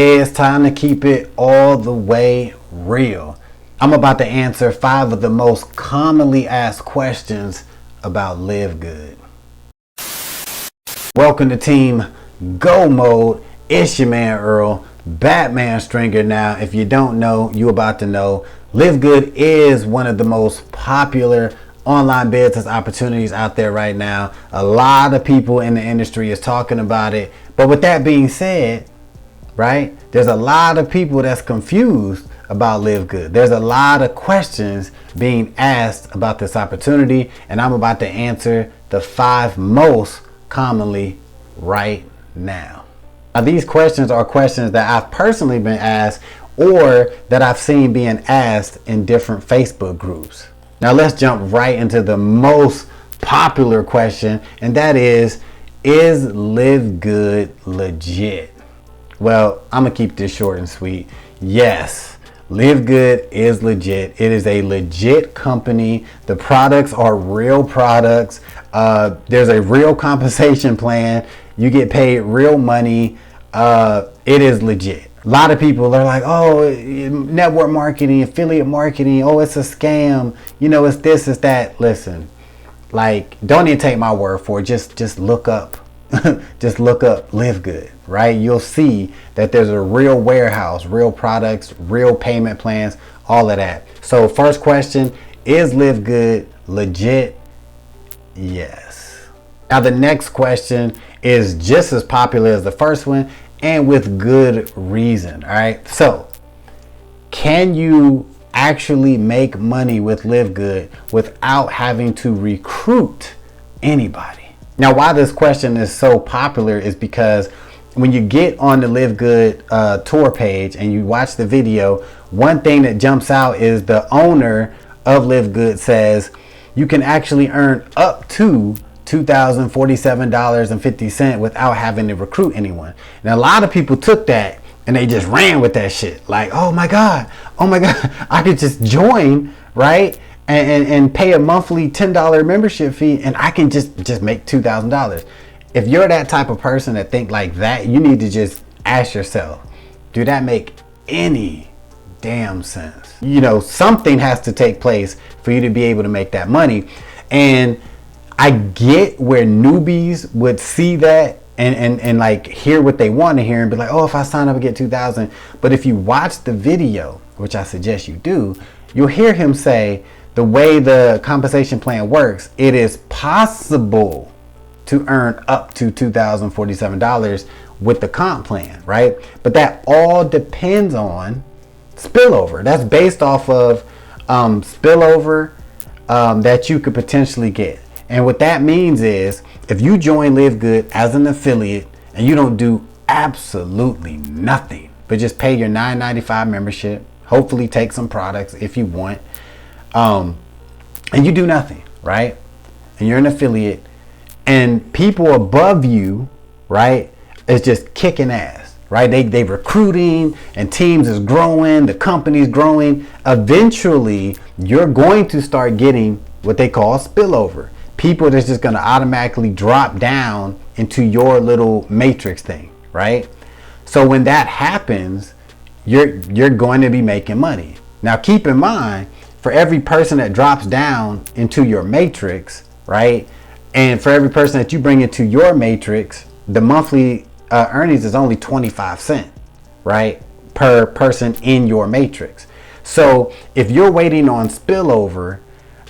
It's time to keep it all the way real. I'm about to answer 5 of the most commonly asked questions about LiveGood. Welcome to Team Go Mode. It's your man Earl, Batman Stringer. Now, if you don't know, you about to know. LiveGood is one of the most popular online business opportunities out there right now. A lot of people in the industry is talking about it. But with that being said, right, there's a lot of people that's confused about LiveGood. There's a lot of questions being asked about this opportunity, and I'm about to answer the 5 most commonly right now. Now, these questions are questions that I've personally been asked or that I've seen being asked in different Facebook groups. Now, let's jump right into the most popular question, and that is LiveGood legit? Well, I'm gonna keep this short and sweet. Yes, LiveGood is legit. It is a legit company. The products are real products. There's a real compensation plan. You get paid real money. It is legit. A lot of people are like, oh, network marketing, affiliate marketing, oh, it's a scam. You know, it's this, it's that. Listen, like, don't even take my word for it. Just look up. Just look up LiveGood, right? You'll see that there's a real warehouse, real products, real payment plans, all of that. So first question, is LiveGood legit? Yes. Now the next question is just as popular as the first one, and with good reason. All right. So can you actually make money with LiveGood without having to recruit anybody? Now, why this question is so popular is because when you get on the LiveGood tour page and you watch the video, one thing that jumps out is the owner of LiveGood says you can actually earn up to $2,047.50 without having to recruit anyone. Now, a lot of people took that and they just ran with that shit. Like, oh my God, I could just join, right? And pay a monthly $10 membership fee and I can just make $2,000. If you're that type of person that think like that, you need to just ask yourself, do that make any damn sense? You know, something has to take place for you to be able to make that money. And I get where newbies would see that and like hear what they want to hear and be like, oh, if I sign up and get 2,000. But if you watch the video, which I suggest you do, you'll hear him say, the way the compensation plan works, it is possible to earn up to $2,047 with the comp plan, right? But that all depends on spillover. That's based off of spillover that you could potentially get. And what that means is if you join LiveGood as an affiliate and you don't do absolutely nothing, but just pay your $9.95 membership, hopefully take some products if you want, and you do nothing, right? And you're an affiliate and people above you, right, is just kicking ass, right? They recruiting and teams is growing, the company's growing. Eventually you're going to start getting what they call spillover. People that's just going to automatically drop down into your little matrix thing, right? So when that happens, you're going to be making money. Now keep in mind, for every person that drops down into your matrix, right, and for every person that you bring into your matrix, the monthly earnings is only 25 cents, right, per person in your matrix. So if you're waiting on spillover,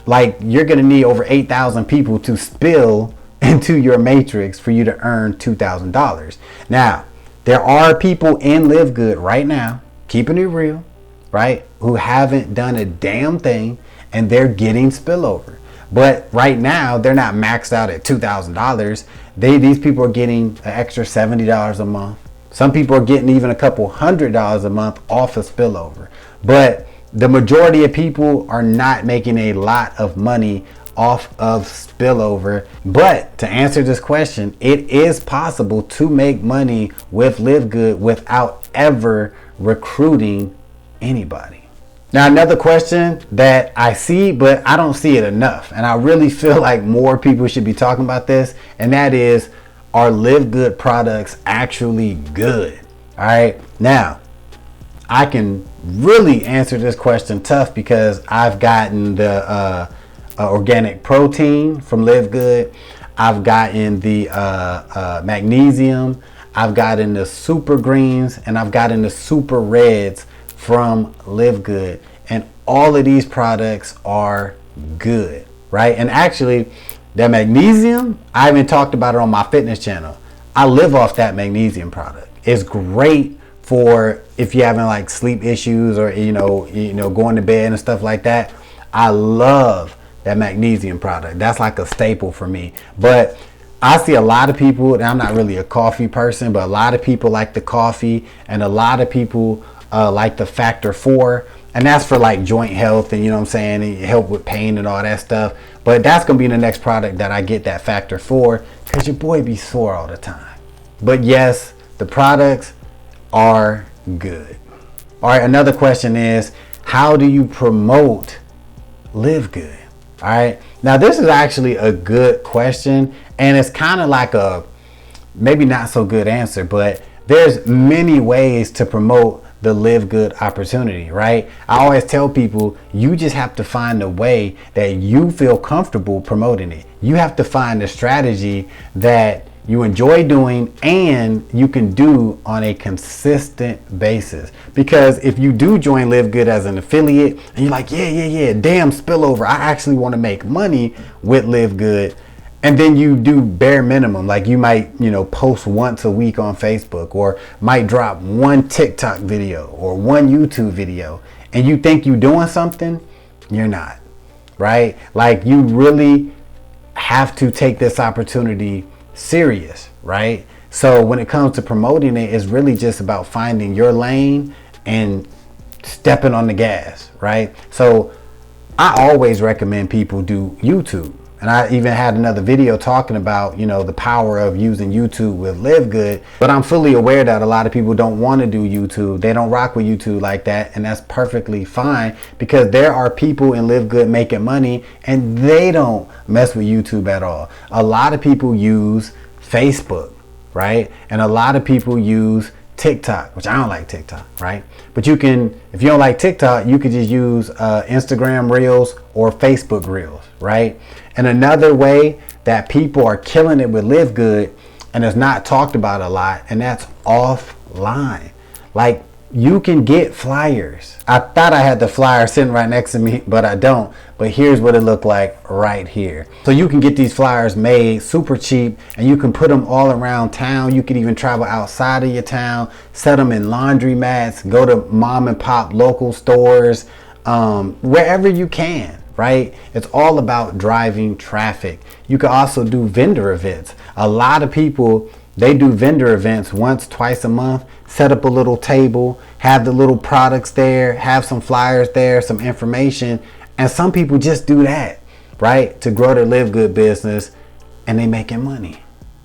like you're going to need over 8,000 people to spill into your matrix for you to earn $2,000. Now, there are people in LiveGood right now, keeping it real, right, who haven't done a damn thing and they're getting spillover. But right now they're not maxed out at $2,000. These people are getting an extra $70 a month. Some people are getting even a couple $100 a month off of spillover. But the majority of people are not making a lot of money off of spillover. But to answer this question, it is possible to make money with LiveGood without ever recruiting anybody. Now, another question that I see, but I don't see it enough, and I really feel like more people should be talking about this, and that is, are LiveGood products actually good? All right. Now, I can really answer this question tough because I've gotten the organic protein from LiveGood. I've gotten the magnesium. I've gotten the super greens, and I've gotten the super reds from LiveGood. And all of these products are good, right? And actually, that magnesium, I even talked about it on my fitness channel. I live off that magnesium product. It's great for if you're having like sleep issues or you know going to bed and stuff like that. I love that magnesium product. That's like a staple for me. But I see a lot of people, and I'm not really a coffee person, but a lot of people like the coffee, and a lot of people like the Factor 4, and that's for like joint health and, you know what I'm saying, and help with pain and all that stuff. But that's gonna be the next product that I get, that Factor 4, because your boy be sore all the time. But yes, the products are good. All right, another question is, how do you promote LiveGood? All right, now this is actually a good question, and it's kind of like a maybe not so good answer, but there's many ways to promote the LiveGood opportunity, right? I always tell people, you just have to find a way that you feel comfortable promoting it. You have to find a strategy that you enjoy doing and you can do on a consistent basis. Because if you do join LiveGood as an affiliate and you're like, yeah, damn spillover, I actually want to make money with LiveGood, and then you do bare minimum, like you might, post once a week on Facebook, or might drop one TikTok video or one YouTube video, and you think you're doing something, you're not, right? Like, you really have to take this opportunity serious, right? So when it comes to promoting it, it's really just about finding your lane and stepping on the gas, right? So I always recommend people do YouTube. And I even had another video talking about, the power of using YouTube with LiveGood. But I'm fully aware that a lot of people don't want to do YouTube. They don't rock with YouTube like that. And that's perfectly fine, because there are people in LiveGood making money and they don't mess with YouTube at all. A lot of people use Facebook, right? And a lot of people use TikTok, which I don't like TikTok, right? But you can, if you don't like TikTok, you could just use Instagram Reels or Facebook Reels, right? And another way that people are killing it with LiveGood, and it's not talked about a lot, and that's offline. Like, you can get flyers. I thought I had the flyer sitting right next to me, but I don't. But here's what it looked like right here. So you can get these flyers made super cheap, and you can put them all around town. You could even travel outside of your town, set them in laundry mats, go to mom and pop local stores, wherever you can. Right? It's all about driving traffic. You can also do vendor events. A lot of people, they do vendor events once, twice a month, set up a little table, have the little products there, have some flyers there, some information. And some people just do that, right? To grow their LiveGood business, and they making money.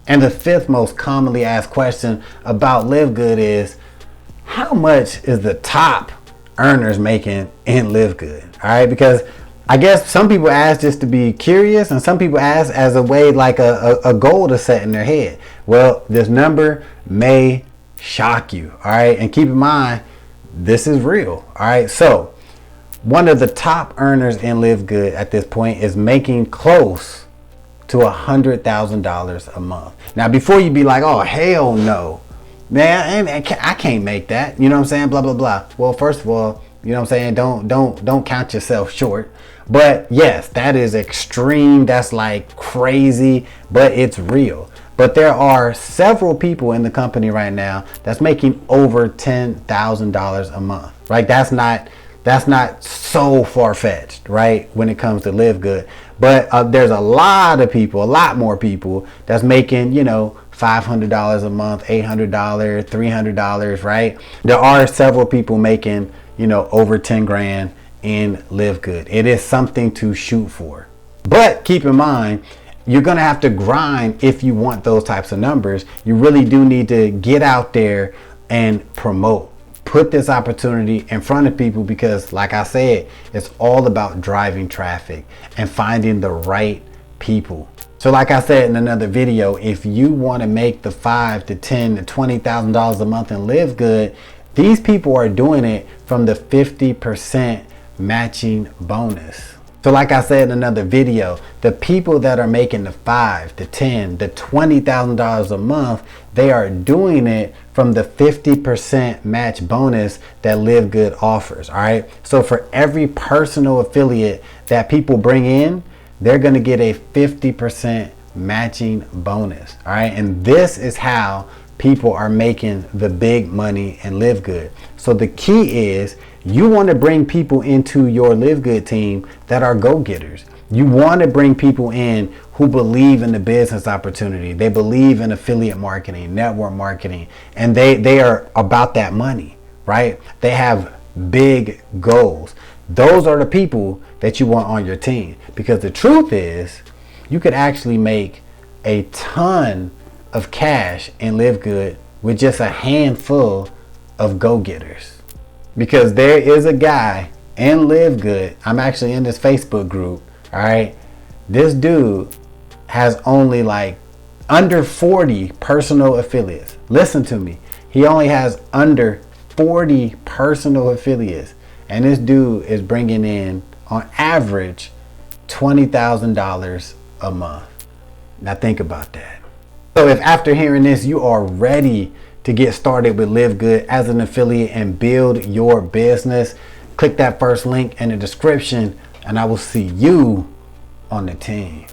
And the fifth most commonly asked question about LiveGood is, how much is the top earners making in LiveGood? All right, because I guess some people ask just to be curious, and some people ask as a way, like a goal to set in their head. Well, this number may shock you, all right? And keep in mind, this is real, all right? So one of the top earners in LiveGood at this point is making close to $100,000 a month. Now, before you be like, oh, hell no, man, I can't make that. You know what I'm saying? Blah, blah, blah. Well, first of all, you know what I'm saying? Don't count yourself short. But yes, that is extreme. That's like crazy, but it's real. But there are several people in the company right now that's making over $10,000 a month, right? That's not so far-fetched, right? When it comes to LiveGood. But there's a lot of people, a lot more people that's making, $500 a month, $800, $300, right? There are several people making, over 10 grand in LiveGood. It is something to shoot for. But keep in mind, you're going to have to grind if you want those types of numbers. You really do need to get out there and promote. Put this opportunity in front of people, because like I said, it's all about driving traffic and finding the right people. So like I said in another video, if you want to make the $5 to $10 to $20,000 a month and live good, these people are doing it from the 50% matching bonus. So like I said in another video, the people that are making the $5 to $10 to $20,000 a month, they are doing it from the 50% match bonus that LiveGood offers. All right. So for every personal affiliate that people bring in, they're going to get a 50% matching bonus. All right. And this is how people are making the big money and LiveGood. So the key is you want to bring people into your LiveGood team that are go-getters. You want to bring people in who believe in the business opportunity. They believe in affiliate marketing, network marketing, and they are about that money, right? They have big goals. Those are the people that you want on your team, because the truth is you could actually make a ton of cash and LiveGood with just a handful of go-getters. Because there is a guy in LiveGood, I'm actually in this Facebook group, all right? This dude has only like under 40 personal affiliates. Listen to me. He only has under 40 personal affiliates. And this dude is bringing in, on average, $20,000 a month. Now think about that. So if after hearing this, you are ready to get started with LiveGood as an affiliate and build your business, click that first link in the description and I will see you on the team.